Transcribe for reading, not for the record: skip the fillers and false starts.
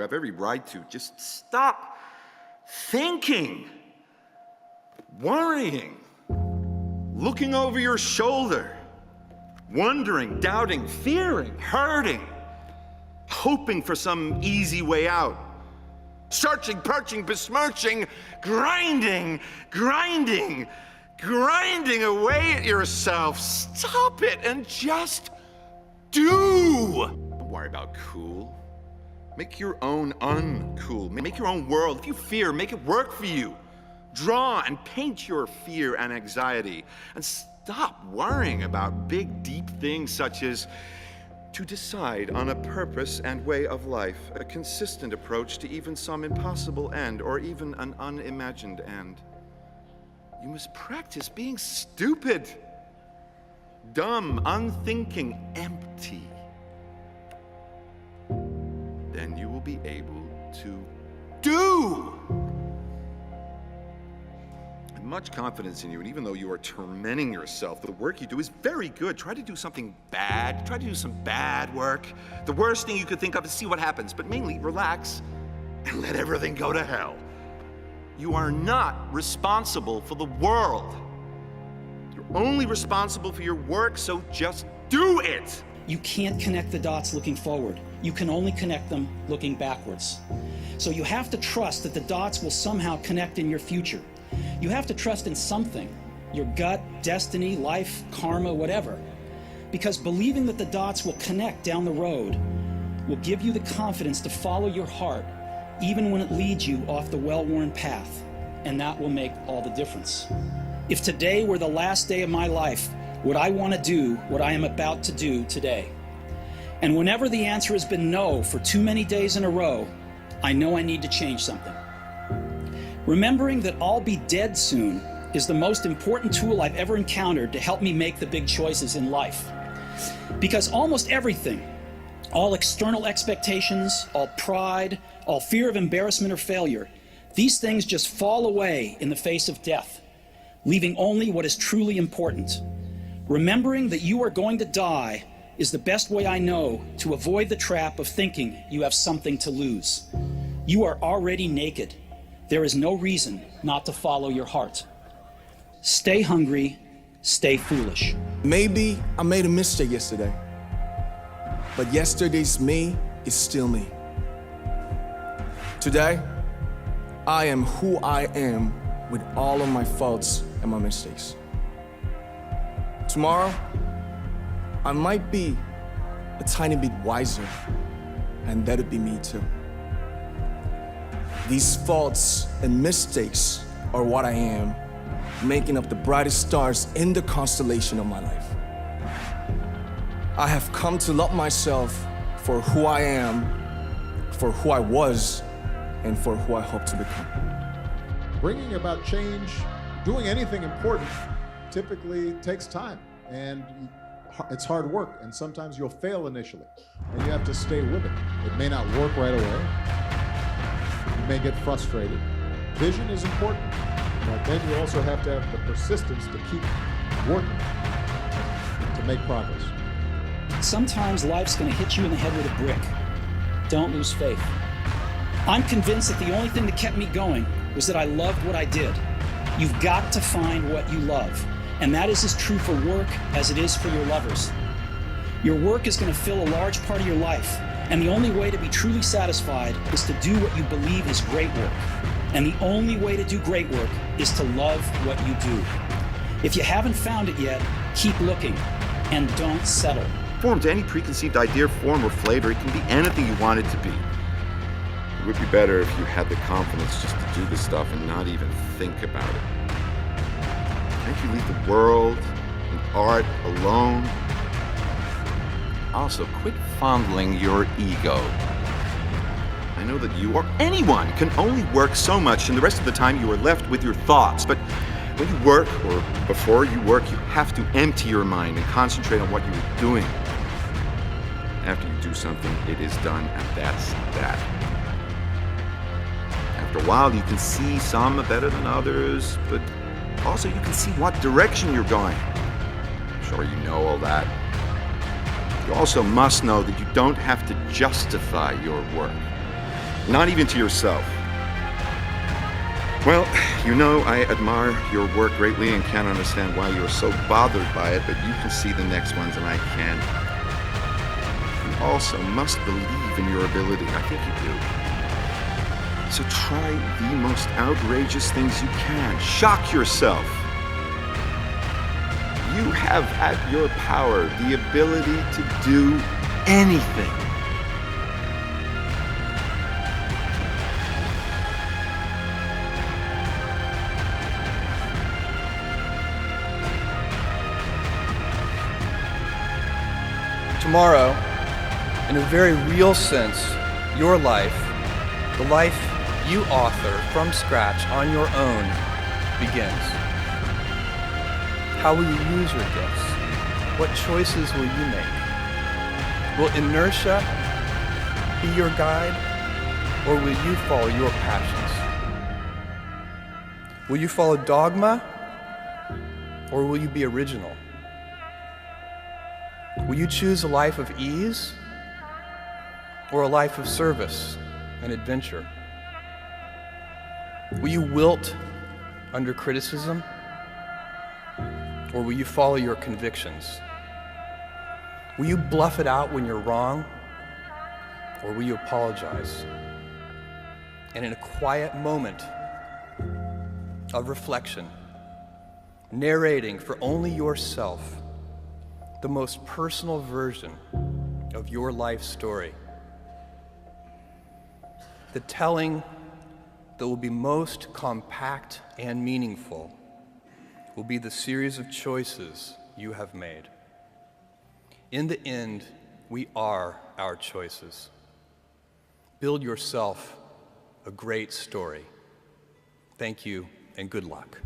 You have every right to. Just stop thinking, worrying, looking over your shoulder, wondering, doubting, fearing, hurting, hoping for some easy way out, searching, perching, besmirching, grinding away at yourself. Stop it and just do. Don't worry about cool. Make your own uncool. Make your own world. If you fear, make it work for you. Draw and paint your fear and anxiety. And stop worrying about big, deep things such as to decide on a purpose and way of life, a consistent approach to even some impossible end or even an unimagined end. You must practice being stupid, dumb, unthinking, empty. Then you will be able to do. I have much confidence in you, and even though you are tormenting yourself, the work you do is very good. Try to do something bad. Try to do some bad work. The worst thing you could think of is see what happens, but mainly relax and let everything go to hell. You are not responsible for the world. You're only responsible for your work, so just do it. You can't connect the dots looking forward. You can only connect them looking backwards. So you have to trust that the dots will somehow connect in your future. You have to trust in something, your gut, destiny, life, karma, whatever. Because believing that the dots will connect down the road will give you the confidence to follow your heart, even when it leads you off the well-worn path. And that will make all the difference. If today were the last day of my life, would I want to do what I am about to do today? And whenever the answer has been no for too many days in a row, I know I need to change something. Remembering that I'll be dead soon is the most important tool I've ever encountered to help me make the big choices in life. Because almost everything, all external expectations, all pride, all fear of embarrassment or failure, these things just fall away in the face of death, leaving only what is truly important. Remembering that you are going to die is the best way I know to avoid the trap of thinking you have something to lose. You are already naked. There is no reason not to follow your heart. Stay hungry, stay foolish. Maybe I made a mistake yesterday, but yesterday's me is still me. Today, I am who I am with all of my faults and my mistakes. Tomorrow, I might be a tiny bit wiser, and that'd be me too. These faults and mistakes are what I am, making up the brightest stars in the constellation of my life. I have come to love myself for who I am, for who I was, and for who I hope to become. Bringing about change, doing anything important, typically takes time, and it's hard work, and sometimes you'll fail initially, and you have to stay with it. It may not work right away. You may get frustrated. Vision is important, but then you also have to have the persistence to keep working to make progress. Sometimes life's going to hit you in the head with a brick. Don't lose faith. I'm convinced that the only thing that kept me going was that I loved what I did. You've got to find what you love, and that is as true for work as it is for your lovers. Your work is going to fill a large part of your life, and the only way to be truly satisfied is to do what you believe is great work. And the only way to do great work is to love what you do. If you haven't found it yet, keep looking, and don't settle. Form to any preconceived idea, form, or flavor. It can be anything you want it to be. It would be better if you had the confidence just to do the stuff and not even think about it. Can't you leave the world and art alone? Also, quit fondling your ego. I know that you or anyone can only work so much, and the rest of the time you are left with your thoughts. But when you work, or before you work, you have to empty your mind and concentrate on what you are doing. After you do something, it is done, and that's that. After a while, you can see some are better than others, but also you can see what direction you're going. I'm sure you know all that. You also must know that you don't have to justify your work. not even to yourself. Well, you know I admire your work greatly and can't understand why you are so bothered by it, but you can see the next ones and I can't. You also must believe in your ability. I think you do. So try the most outrageous things you can. Shock yourself. You have at your power the ability to do anything. Tomorrow, in a very real sense, your life, the life you author from scratch on your own, begins. How will you use your gifts? What choices will you make? Will inertia be your guide, or will you follow your passions? Will you follow dogma, or will you be original? Will you choose a life of ease or a life of service and adventure? Will you wilt under criticism or will you follow your convictions? Will you bluff it out when you're wrong or will you apologize? And in a quiet moment of reflection, narrating for only yourself the most personal version of your life story, the telling that will be most compact and meaningful will be the series of choices you have made. In the end, we are our choices. Build yourself a great story. Thank you and good luck.